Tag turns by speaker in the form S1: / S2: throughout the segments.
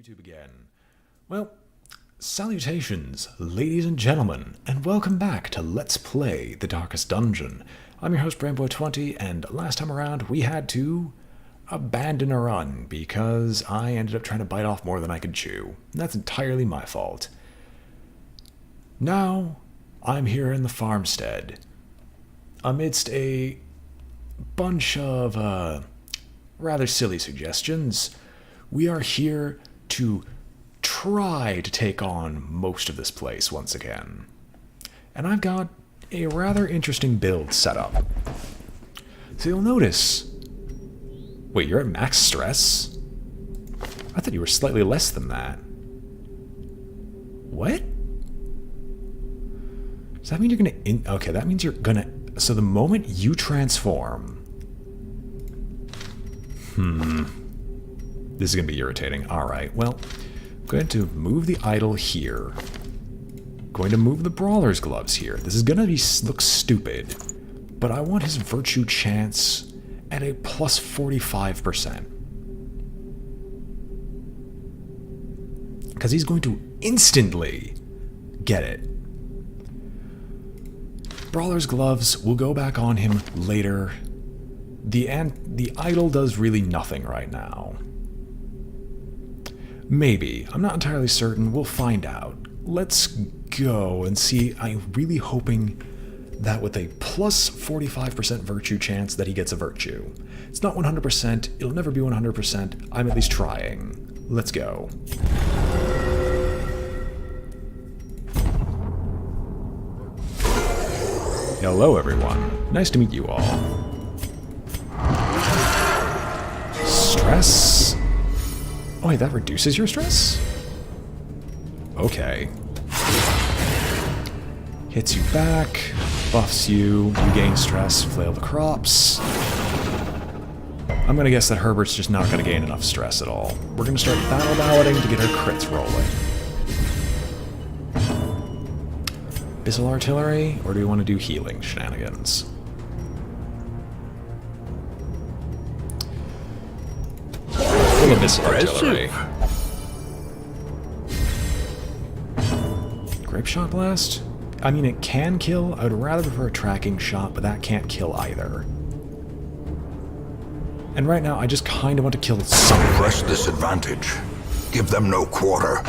S1: YouTube again. Well, salutations, ladies and gentlemen, and welcome back to Let's Play The Darkest Dungeon. I'm your host, BrainBoy 20, and last time around we had to abandon a run because I ended up trying to bite off more than I could chew. That's entirely my fault. Now, I'm here in the farmstead, amidst a bunch of, rather silly suggestions. We are here to try to take on most of this place once again. And I've got a rather interesting build set up. So you'll notice... Wait, you're at max stress? I thought you were slightly less than that. What? Does that mean you're gonna... Okay, that means you're gonna... So the moment you transform... This is going to be irritating. Alright, well, I'm going to move the idol here. Going to move the brawler's gloves here. This is going to look stupid, but I want his virtue chance at a plus 45%. Because he's going to instantly get it. Brawler's gloves will go back on him later. The idol does really nothing right now. Maybe. I'm not entirely certain. We'll find out. Let's go and see. I'm really hoping that with a plus 45% virtue chance that he gets a virtue. It's not 100%. It'll never be 100%. I'm at least trying. Let's go. Hello, everyone. Nice to meet you all. Stress? Oh wait, that reduces your stress? Okay. Hits you back, buffs you, you gain stress, flail the crops. I'm gonna guess that Herbert's just not gonna gain enough stress at all. We're gonna start battle balloting to get our crits rolling. Missile artillery, or do we want to do healing shenanigans? Full of missile artillery. Grape shot blast? I mean, it can kill. I would rather prefer a tracking shot, but that can't kill either. And right now, I just kind of want to kill something.
S2: Press this advantage. Give them no quarter.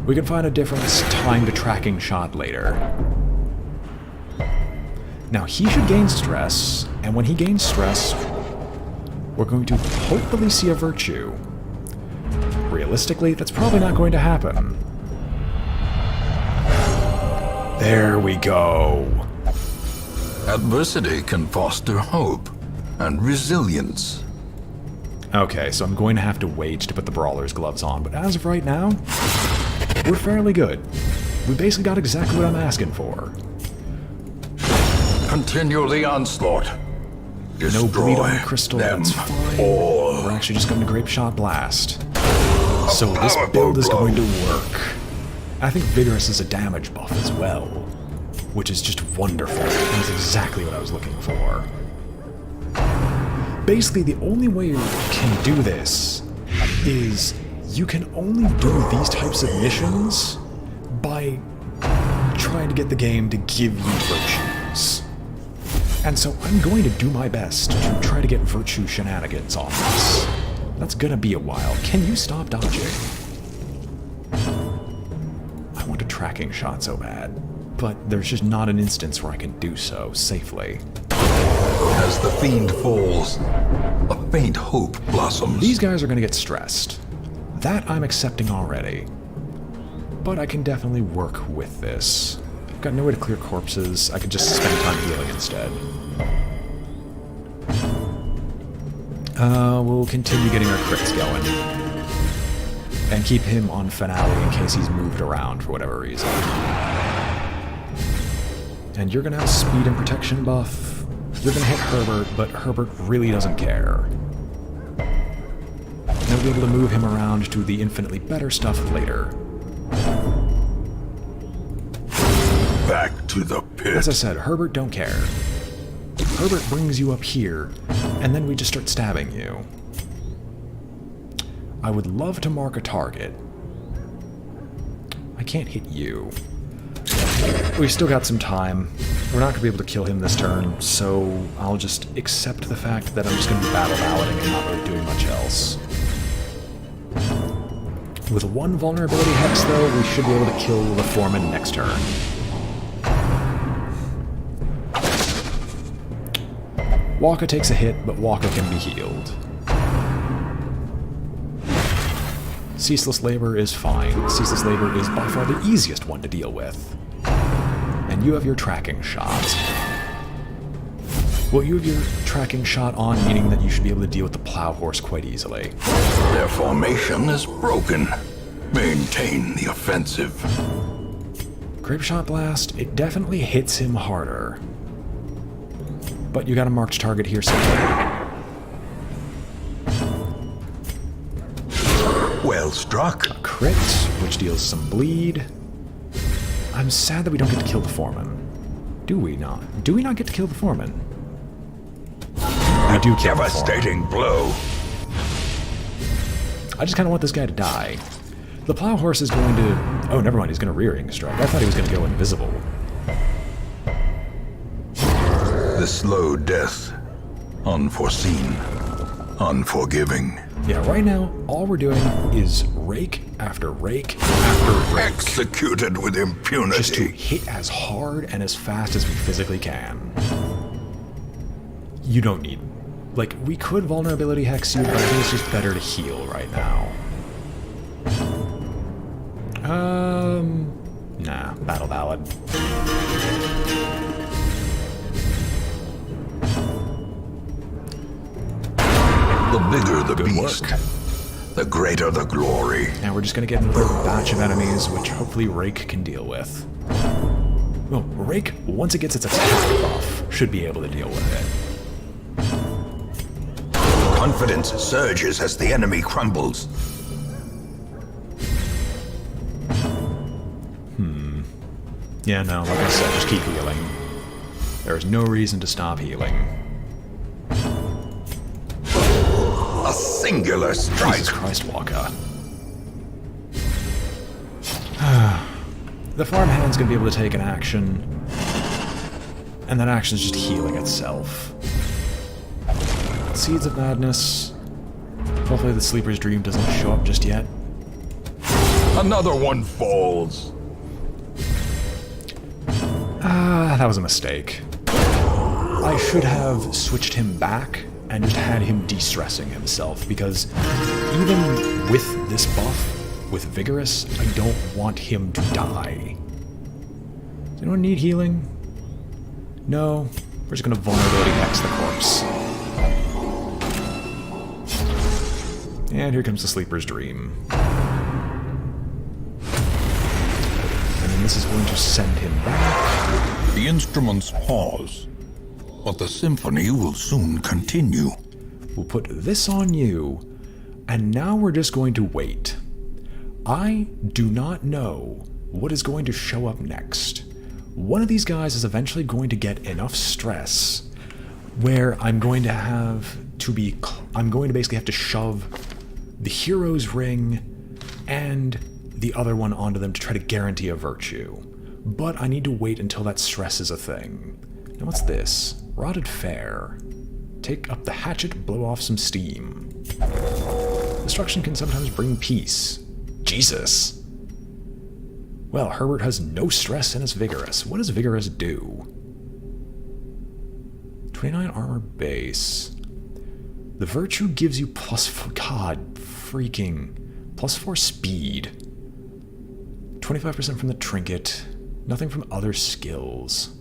S1: We can find a different timed tracking shot later. Now, he should gain stress, and when he gains stress, we're going to hopefully see a virtue. Realistically, that's probably not going to happen. There we go.
S2: Adversity can foster hope and resilience.
S1: Okay, so I'm going to have to wait to put the brawler's gloves on, but as of right now, we're fairly good. We basically got exactly what I'm asking for.
S2: Continue the onslaught. Destroy
S1: no bleed on crystal,
S2: them
S1: that's fine.
S2: all.
S1: We're actually just going to grape shot blast. So this build is going to work. I think Vigorous is a damage buff as well, which is just wonderful. That's exactly what I was looking for. Basically, the only way you can do this is you can only do these types of missions by trying to get the game to give you virtues. And so I'm going to do my best to try to get virtue shenanigans on this. That's gonna be a while. Can you stop dodging? I want a tracking shot so bad, but there's just not an instance where I can do so safely.
S2: As the fiend falls, a faint hope blossoms.
S1: These guys are gonna get stressed. That I'm accepting already. But I can definitely work with this. I've got no way to clear corpses. I could just spend time healing instead. We'll continue getting our crits going. And keep him on finale in case he's moved around for whatever reason. And you're gonna have speed and protection buff. You're gonna hit Herbert, but Herbert really doesn't care. And we'll be able to move him around to the infinitely better stuff later.
S2: Back to the pit.
S1: As I said, Herbert don't care. Herbert brings you up here, and then we just start stabbing you. I would love to mark a target. I can't hit you. We've still got some time. We're not going to be able to kill him this turn, so I'll just accept the fact that I'm just going to be battle-balloting and not really doing much else. With one vulnerability hex, though, we should be able to kill the foreman next turn. Waka takes a hit, but Waka can be healed. Ceaseless Labor is fine. Ceaseless Labor is by far the easiest one to deal with. And you have your tracking shot. Well, you have your tracking shot on, meaning that you should be able to deal with the plow horse quite easily.
S2: Their formation is broken. Maintain the offensive.
S1: Grape Shot Blast, it definitely hits him harder. But you got a marked target here, so...
S2: Well struck.
S1: A crit, which deals some bleed. I'm sad that we don't get to kill the foreman. Do we not? Do we not get to kill the foreman? We do kill the foreman.
S2: Devastating blow.
S1: I just kind of want this guy to die. The plow horse is going to... Oh, never mind, he's going to rearing strike. I thought he was going to go invisible.
S2: The slow death. Unforeseen. Unforgiving.
S1: Yeah, right now, all we're doing is rake after rake after rake.
S2: Executed with impunity.
S1: Just to hit as hard and as fast as we physically can. You don't need... Like, we could vulnerability hex you, but I think it's just better to heal right now. Nah, Battle Ballad.
S2: The bigger the
S1: Good
S2: beast,
S1: work.
S2: the greater the glory.
S1: Now we're just gonna get another batch of enemies, which hopefully Rake can deal with. Well, Rake, once it gets its attack buff, should be able to deal with it.
S2: Confidence surges as the enemy crumbles.
S1: Yeah, no, like I said, just keep healing. There is no reason to stop healing.
S2: A singular strike.
S1: Jesus Christ, Waka. The farmhand's gonna be able to take an action, and that action's just healing itself. Seeds of Madness. Hopefully the Sleeper's Dream doesn't show up just yet.
S2: Another one falls.
S1: That was a mistake. I should have switched him back and just had him de-stressing himself, because even with this buff, with Vigorous, I don't want him to die. Does anyone need healing? No? We're just gonna vulnerability hex the corpse. And here comes the Sleeper's Dream. And then this is going to send him back.
S2: The instruments pause, but the symphony will soon continue.
S1: We'll put this on you, and now we're just going to wait. I do not know what is going to show up next. One of these guys is eventually going to get enough stress where I'm going to basically have to shove the hero's ring and the other one onto them to try to guarantee a virtue. But I need to wait until that stress is a thing. Now what's this? Rotted Fare. Take up the hatchet, blow off some steam. Destruction can sometimes bring peace. Jesus! Well, Herbert has no stress and is vigorous. What does vigorous do? 29 armor base. The virtue gives you +4... God, freaking... +4 speed. 25% from the trinket. Nothing from other skills.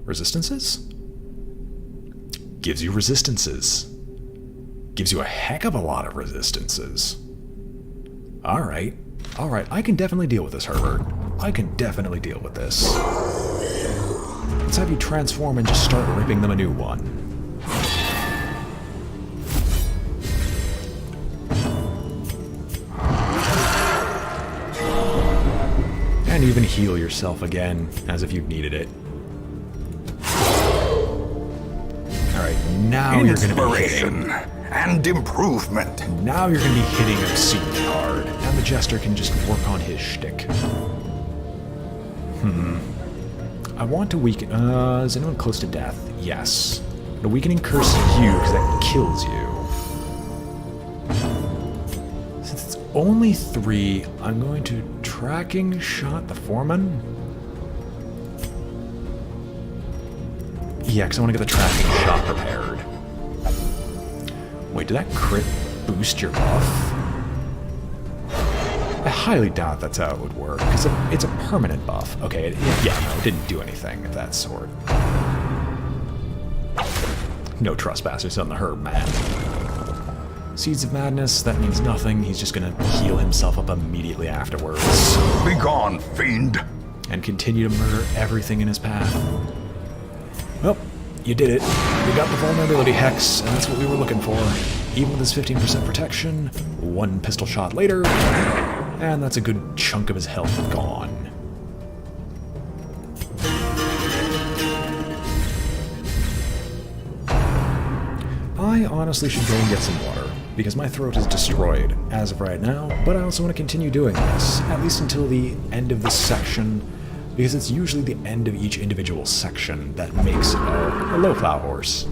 S1: Resistances? Gives you resistances. Gives you a heck of a lot of resistances. Alright. Alright, I can definitely deal with this, Herbert. I can definitely deal with this. Let's have you transform and just start ripping them a new one. And even heal yourself again, as if you needed it. Alright, now you're gonna be hitting.
S2: and improvement.
S1: Now you're going to be hitting obscenely hard, and the Jester can just work on his shtick. I want to weaken... is anyone close to death? Yes. The weakening curse you, because that kills you. Since it's only 3, I'm going to tracking shot the foreman. Yeah, because I want to get the tracking shot prepared. Wait, did that crit boost your buff? I highly doubt that's how it would work, because it's a permanent buff. Okay, yeah, no, it didn't do anything of that sort. No trespassers on the herb, man. Seeds of Madness, that means nothing. He's just gonna heal himself up immediately afterwards.
S2: Begone, fiend!
S1: And continue to murder everything in his path. Well, you did it. You got the vulnerability hex, and that's what we were looking for. Even with his 15% protection, 1 pistol shot later, and that's a good chunk of his health gone. I honestly should go and get some water, because my throat is destroyed as of right now, but I also want to continue doing this, at least until the end of this section, because it's usually the end of each individual section that makes a low plow horse.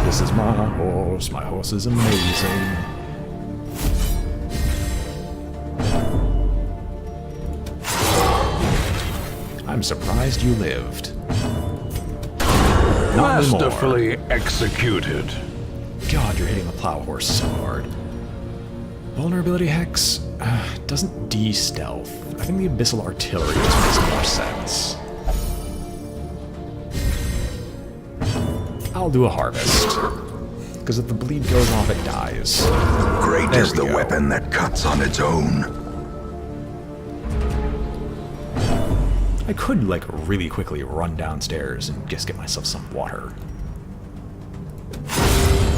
S1: This is my horse is amazing. I'm surprised you lived. Not
S3: Masterfully executed.
S1: God, you're hitting the plow horse so hard. Vulnerability hex doesn't de-stealth. I think the abyssal artillery just makes more sense. I'll do a harvest. Because if the bleed goes off, it dies.
S2: Great
S1: There
S2: is
S1: we
S2: the
S1: go.
S2: weapon that cuts on its own.
S1: I could, like, really quickly run downstairs and just get myself some water.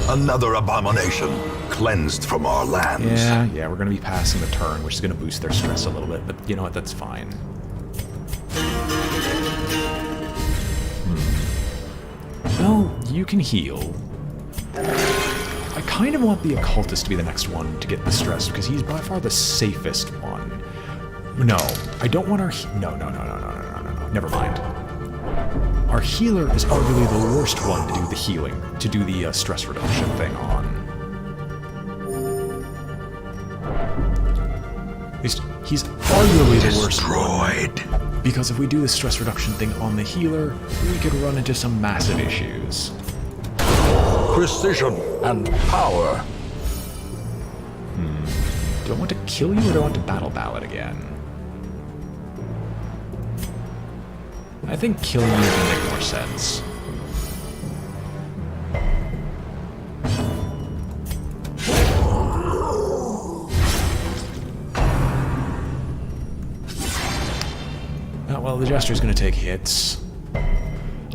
S2: Another abomination, cleansed from our lands.
S1: Yeah, we're going to be passing the turn, which is going to boost their stress a little bit, but you know what, that's fine. Well, you can heal. I kind of want the occultist to be the next one to get the stress, because he's by far the safest one. No, I don't want our... No. Never mind. Our healer is arguably the worst one to do the healing, to do the stress reduction thing on. At least, he's arguably the worst one.
S2: Destroyed.
S1: Because if we do the stress reduction thing on the healer, we could run into some massive issues.
S3: Precision and power.
S1: Do I want to kill you or do I want to battle ballad again? I think killing you would make more sense. Well, the Jester's gonna take hits.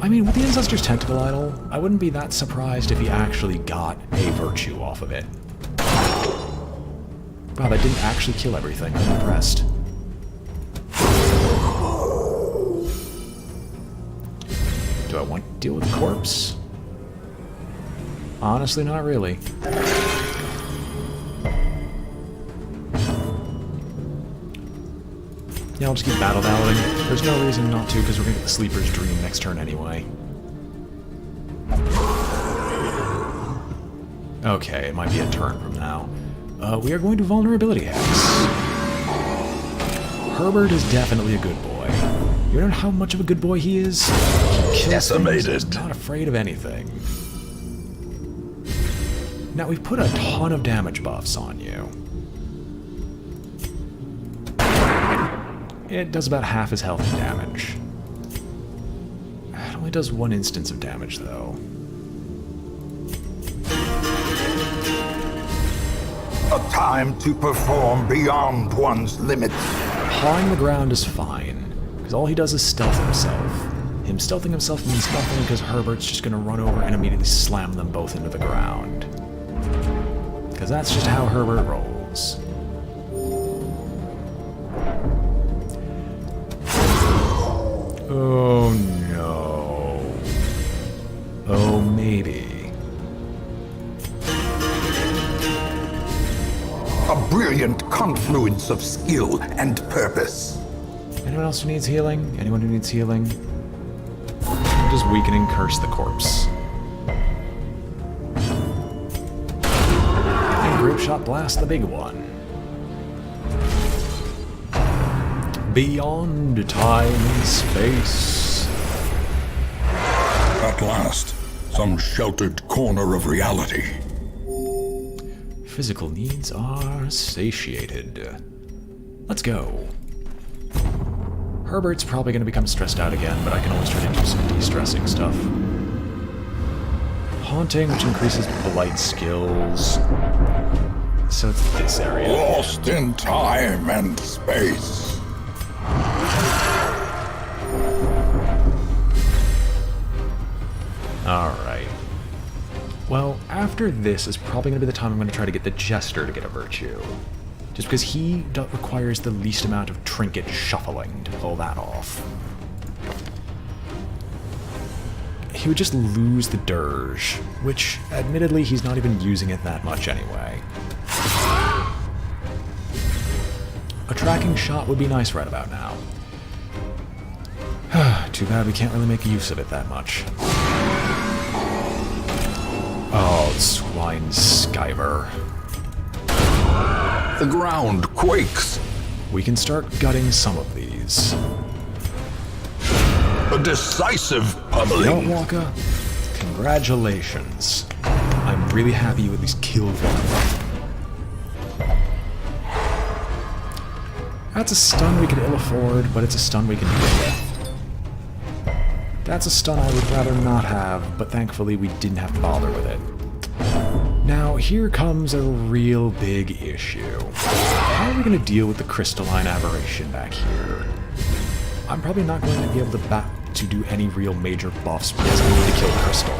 S1: I mean, with the Ancestor's Tentacle Idol, I wouldn't be that surprised if he actually got a Virtue off of it. Wow, that didn't actually kill everything. I'm impressed. Do I want to deal with the corpse? Honestly, not really. Yeah, I'll just keep battle balloting. There's no reason not to, because we're gonna get the Sleeper's Dream next turn anyway. Okay, it might be a turn from now. We are going to Vulnerability Hex. Herbert is definitely a good boy. You know how much of a good boy he is? He kills
S2: Decimated.
S1: things, he's not afraid of anything. Now, we've put a ton of damage buffs on you. It does about half his health and damage. It only does 1 instance of damage, though.
S2: A time to perform beyond one's limits.
S1: Pawing the ground is fine, because all he does is stealth himself. Him stealthing himself means nothing because Herbert's just going to run over and immediately slam them both into the ground. Because that's just how Herbert rolls. Oh no. Oh, maybe.
S2: A brilliant confluence of skill and purpose.
S1: Anyone else who needs healing? Anyone who needs healing? Just weakening Curse the Corpse. And Group Shot Blast the big one. Beyond time and space.
S2: At last, some sheltered corner of reality.
S1: Physical needs are satiated. Let's go. Herbert's probably going to become stressed out again, but I can always try to do some de-stressing stuff. Haunting, which increases blight skills. So it's this area.
S2: Lost in time and space.
S1: Alright. Well, after this is probably going to be the time I'm going to try to get the Jester to get a Virtue. Just because he requires the least amount of trinket shuffling to pull that off. He would just lose the Dirge, which, admittedly, he's not even using it that much anyway. A tracking shot would be nice right about now. Too bad we can't really make use of it that much. Oh, swine Skyver.
S2: The ground quakes.
S1: We can start gutting some of these.
S2: A decisive
S1: You know,
S2: pummeling.
S1: Waka? Congratulations. I'm really happy you at least killed one. That's a stun we could ill afford, but it's a stun we can deal with. That's a stun I would rather not have, but thankfully we didn't have to bother with it. Now, here comes a real big issue. How are we going to deal with the crystalline aberration back here? I'm probably not going to be able to do any real major buffs because I need to kill Crystal.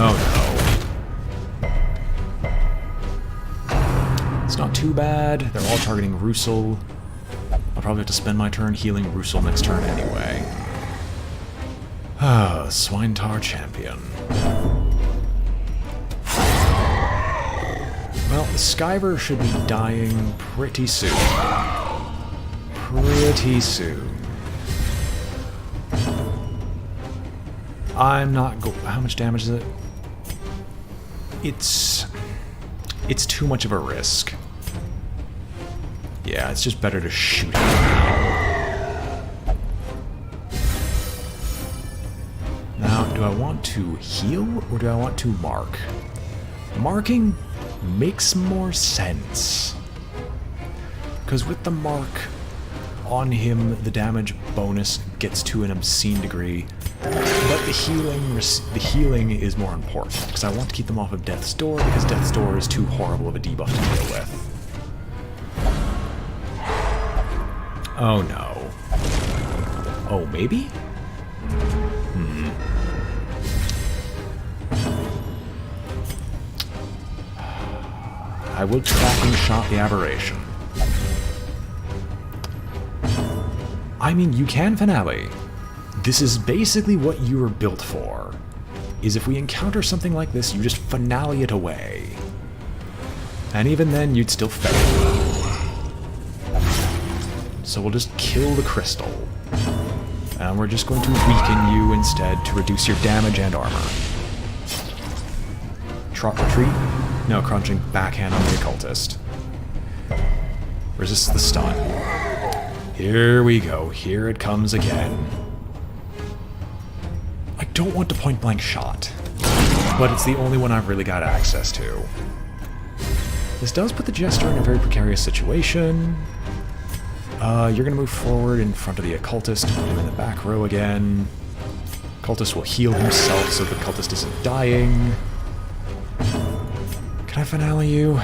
S1: Oh no. It's not too bad. They're all targeting Russell. I'll probably have to spend my turn healing Russell next turn anyway. Ah, Swinetar champion. Well, the Skyver should be dying pretty soon. Pretty soon. I'm not how much damage is it? It's too much of a risk. Yeah, it's just better to shoot him now. Now, do I want to heal or do I want to mark? Marking makes more sense. Because with the mark on him, the damage bonus gets to an obscene degree. But the healing is more important, because I want to keep them off of Death's Door, because Death's Door is too horrible of a debuff to deal with. Oh no. Oh, maybe? I will tracking shot the aberration. I mean, you can finale. This is basically what you were built for. Is if we encounter something like this, you just finale it away. And even then, you'd still fail. So we'll just kill the crystal. And we're just going to weaken you instead to reduce your damage and armor. Trot retreat? No, crunching backhand on the occultist. Resists the stun. Here we go. Here it comes again. I don't want to point blank shot, but it's the only one I've really got access to. This does put the Jester in a very precarious situation. You're going to move forward in front of the occultist, put him in the back row again. Cultist will heal himself so the cultist isn't dying. Can I finale you?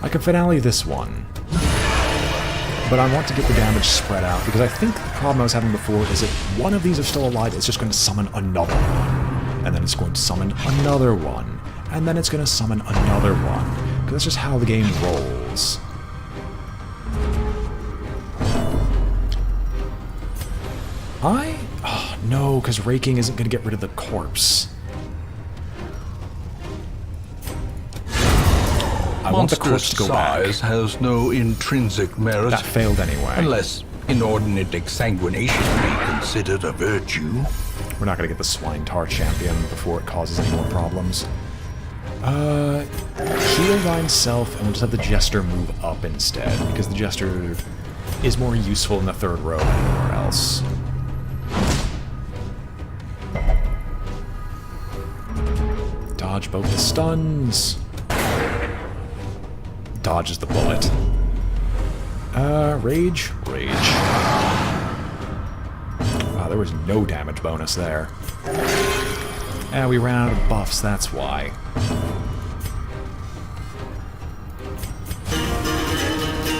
S1: I can finale this one. But I want to get the damage spread out, because I think the problem I was having before is if one of these are still alive, it's just going to summon another one. And then it's going to summon another one. And then it's going to summon another one. Because that's just how the game rolls. Oh, no, because raking isn't going to get rid of the corpse. I want the corpse to go back.
S2: Size has no intrinsic merit.
S1: That failed anyway.
S2: Unless inordinate exsanguination be considered a virtue.
S1: We're not going to get the Swine Tar champion before it causes any more problems. Heal thyself, and we'll just have the Jester move up instead, because the Jester is more useful in the third row than anywhere else. Dodge both the stuns. Dodges the bullet. Rage. Wow, there was no damage bonus there. Yeah, we ran out of buffs, that's why.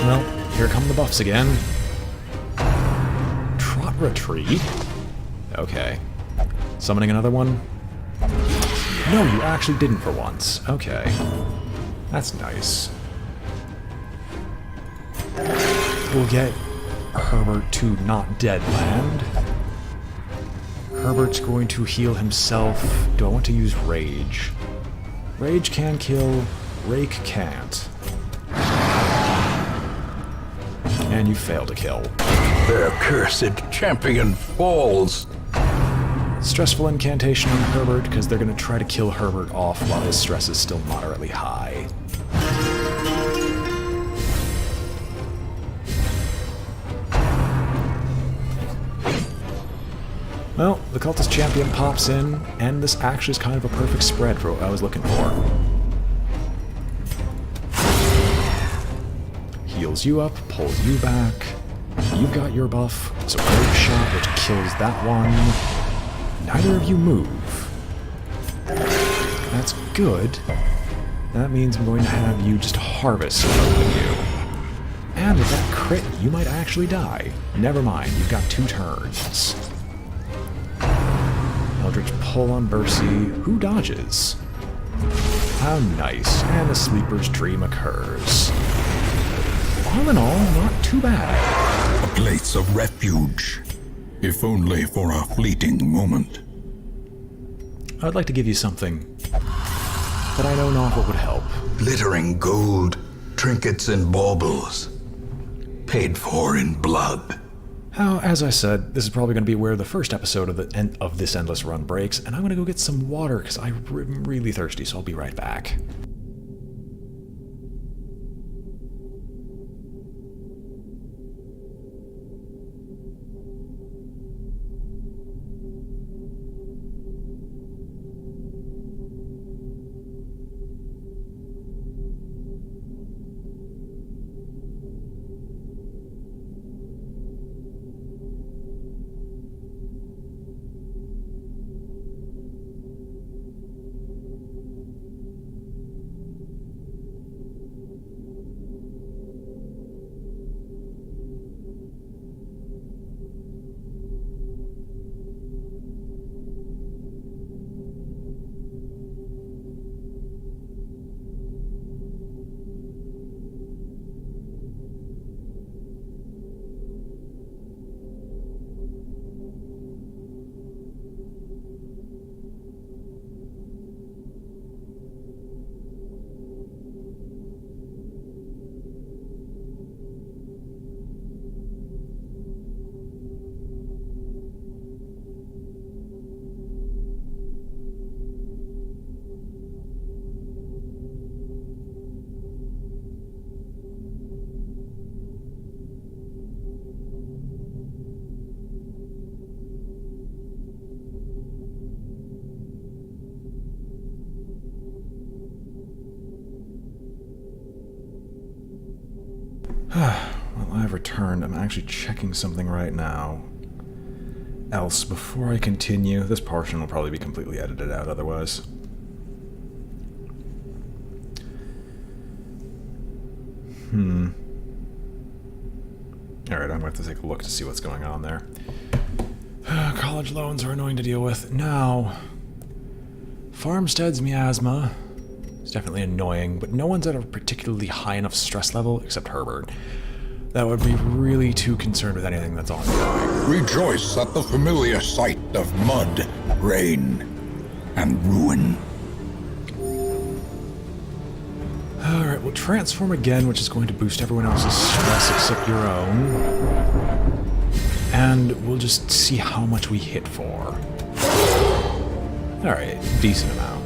S1: Well, here come the buffs again. Trot retreat? Okay. Summoning another one? No, you actually didn't for once. Okay. That's nice. We'll get Herbert to not dead land. Herbert's going to heal himself. Do I want to use Rage? Rage can kill, Rake can't. And you fail to kill.
S2: Their cursed champion falls.
S1: Stressful incantation on Herbert, because they're going to try to kill Herbert off while his stress is still moderately high. Well, the Cultist Champion pops in, and this actually is kind of a perfect spread for what I was looking for. Heals you up, pulls you back. You've got your buff. It's a rogue shot which kills that one. Neither of you move. That's good. That means I'm going to have you just harvest both of you. And with that crit, you might actually die. Never mind, you've got 2 turns. Eldritch pull on Bercy, who dodges. How nice, and the sleeper's dream occurs. All in all, not too bad.
S2: A place of refuge, if only for a fleeting moment.
S1: I'd like to give you something, but I know not what would help.
S2: Glittering gold, trinkets and baubles, paid for in blood.
S1: How, as I said, this is probably going to be where the first episode of this Endless Run breaks, and I'm going to go get some water because I'm really thirsty, so I'll be right back. Well, I've returned. I'm actually checking something right now. Else, before I continue, this portion will probably be completely edited out otherwise. Alright, I'm going to have to take a look to see what's going on there. College loans are annoying to deal with. Now, Farmstead's miasma is definitely annoying, but no one's at a particularly high enough stress level except Herbert. That would be really too concerned with anything that's ongoing.
S4: Rejoice at the familiar sight of mud, rain, and ruin.
S1: Alright, we'll transform again, which is going to boost everyone else's stress except your own. And we'll just see how much we hit for. Alright, decent amount.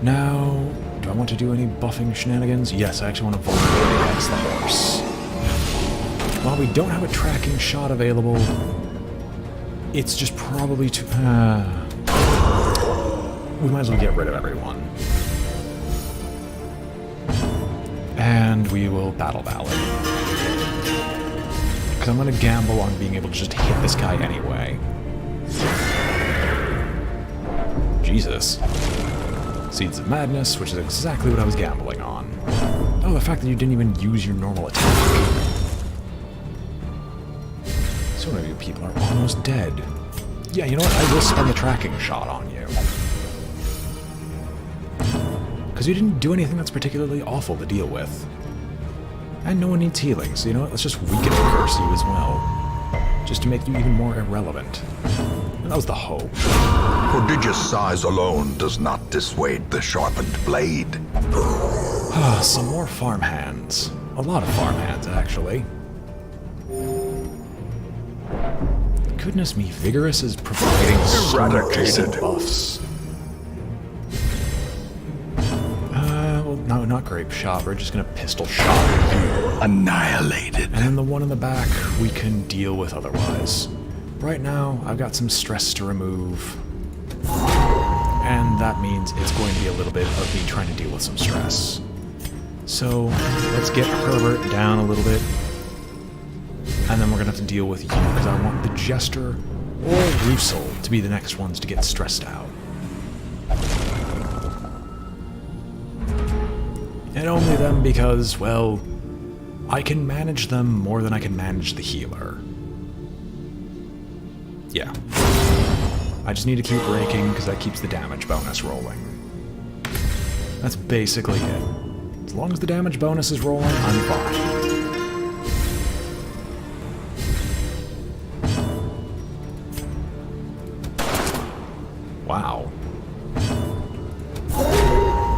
S1: Now, do I want to do any buffing shenanigans? Yes, I actually want to vulnerability against the horse. While we don't have a tracking shot available, it's just probably too... we might as well get rid of everyone. And we will Battle Ballad. Because I'm going to gamble on being able to just hit this guy anyway. Jesus. Seeds of Madness, which is exactly what I was gambling on. Oh, the fact that you didn't even use your normal attack. So many of you people are almost dead. Yeah, you know what? I will spend the tracking shot on you. Because you didn't do anything that's particularly awful to deal with. And no one needs healing, so you know what? Let's just weaken and curse you as well. Just to make you even more irrelevant. And that was the hope.
S2: Prodigious size alone does not dissuade the sharpened blade.
S1: Some more farmhands. A lot of farmhands, actually. Goodness me, Vigorous is providing so decent buffs. Well, no, not Grape Shot. We're just gonna Pistol Shot you.
S2: Annihilated.
S1: And then the one in the back, we can deal with otherwise. Right now, I've got some stress to remove. And that means it's going to be a little bit of me trying to deal with some stress. So, let's get Herbert down a little bit. And then we're going to have to deal with you, because I want the Jester or Russell to be the next ones to get stressed out. And only them because, well, I can manage them more than I can manage the healer. Yeah. I just need to keep raking, because that keeps the damage bonus rolling. That's basically it. As long as the damage bonus is rolling, I'm fine. Wow.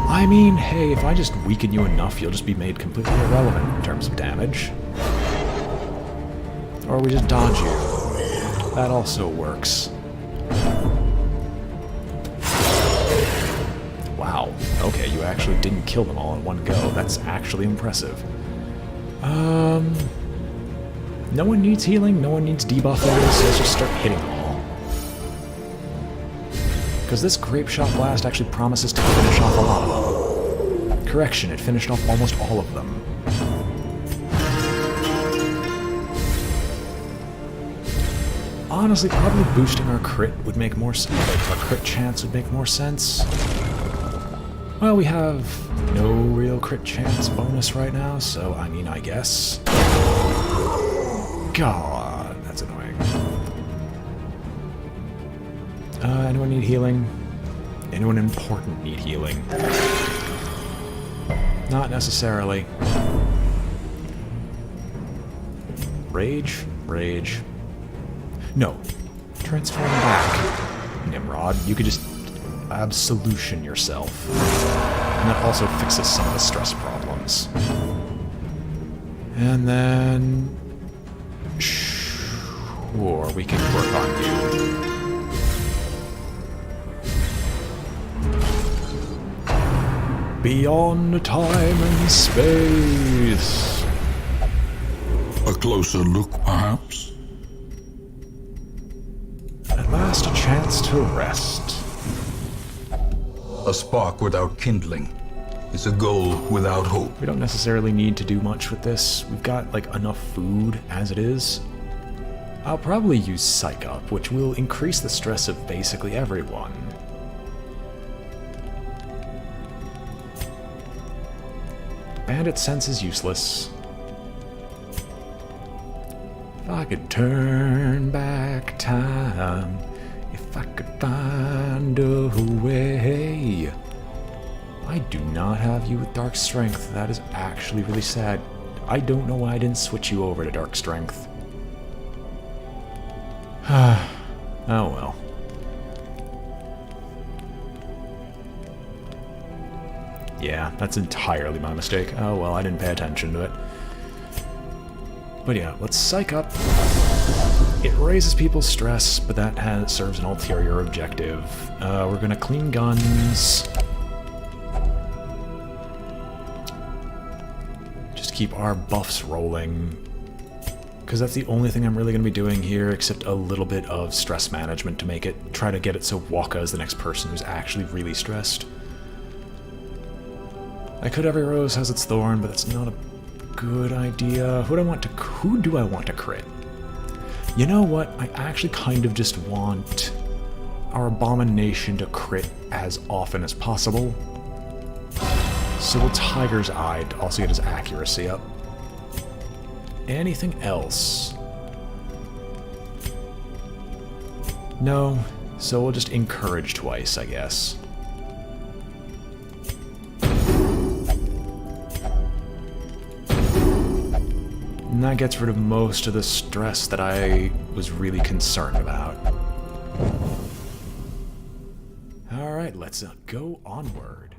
S1: I mean, hey, if I just weaken you enough, you'll just be made completely irrelevant in terms of damage. Or we just dodge you. That also works. Wow. Okay, you actually didn't kill them all in one go. That's actually impressive. No one needs healing, no one needs debuffing, so let's just start hitting them all. Because this Grape Shot Blast actually promises to finish off a lot of them. Correction, it finished off almost all of them. Honestly, probably boosting our crit would make more sense. Like, our crit chance would make more sense. Well, we have no real crit chance bonus right now, so I mean, I guess. God, that's annoying. Anyone need healing? Anyone important need healing? Not necessarily. Rage? Rage. No. Transform back. Nimrod, you could just absolution yourself. And that also fixes some of the stress problems. And then... Sure, we can work on you. Beyond time and space.
S4: A closer look, perhaps?
S1: At last a chance to rest.
S2: A spark without kindling is a goal without hope.
S1: We don't necessarily need to do much with this. We've got, like, enough food as it is. I'll probably use Psych Up, which will increase the stress of basically everyone. Bandit Sense is useless. If I could turn back time, if I could find a way. I do not have you with Dark Strength. That is actually really sad. I don't know why I didn't switch you over to Dark Strength. Oh well. Yeah, that's entirely my mistake. Oh well, I didn't pay attention to it. But yeah, let's psych up. It raises people's stress, but that serves an ulterior objective. We're gonna clean guns. Just keep our buffs rolling. Because that's the only thing I'm really gonna be doing here, except a little bit of stress management to make it, try to get it so Waka is the next person who's actually really stressed. I could every rose has its thorn, but that's not a good idea. Who do I want to crit? You know what? I actually kind of just want our Abomination to crit as often as possible. So will Tiger's Eye to also get his accuracy up. Anything else? No, so we'll just encourage twice, I guess. And that gets rid of most of the stress that I was really concerned about. Alright, let's go onward.